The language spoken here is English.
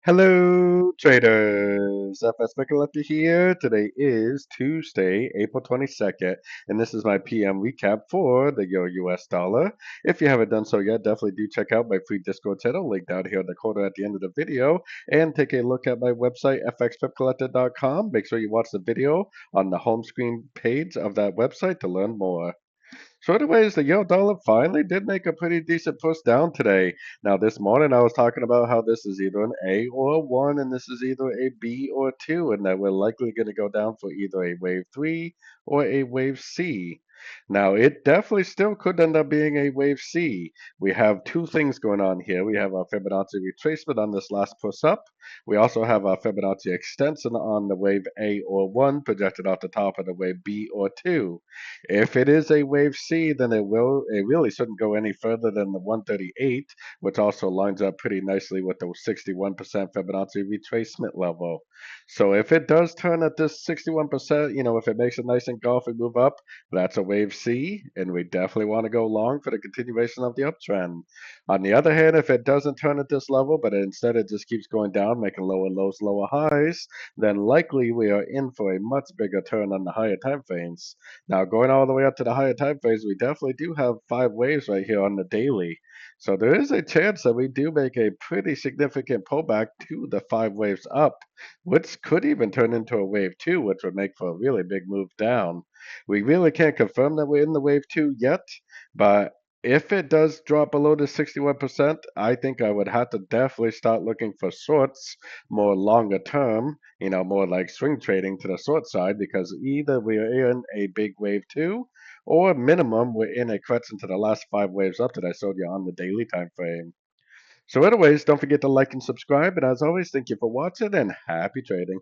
Hello, traders. FX Pip Collector here. Today is Tuesday, April 22nd, and this is my PM recap for the Euro-US dollar. If you haven't done so yet, definitely do check out my free Discord channel, linked down here in the corner at the end of the video, and take a look at my website, fxpipcollector.com. Make sure you watch the video on the home screen page of that website to learn more. So anyways, the euro dollar finally did make a pretty decent push down today. Now this morning I was talking about how this is either an A or a 1 and this is either a B or a 2 and that we're likely going to go down for either a wave 3 or a wave C. Now it definitely still could end up being a wave C. We have two things going on here. We have our Fibonacci retracement on this last push up. We also have our Fibonacci extension on the wave A or 1 projected off the top of the wave B or 2. If it is a wave C, then it really shouldn't go any further than the 138, which also lines up pretty nicely with the 61% Fibonacci retracement level. So if it does turn at this 61%, if it makes a nice engulfing move up, that's a wave C, and we definitely want to go long for the continuation of the uptrend. On the other hand, if it doesn't turn at this level, but instead it just keeps going down, making lower lows, lower highs, then likely we are in for a much bigger turn on the higher time frames. Now, going all the way up to the higher time frames, we definitely do have 5 waves right here on the daily. So there is a chance that we do make a pretty significant pullback to the 5 waves up, which could even turn into a wave 2, which would make for a really big move down. We really can't confirm that we're in the wave 2 yet, but if it does drop below the 61%, I think I would have to definitely start looking for shorts more longer term, more like swing trading to the short side, because either we are in a big wave 2 or minimum we're in a correction to the last 5 waves up that I showed you on the daily time frame. So anyways, don't forget to like and subscribe, and as always, thank you for watching and happy trading.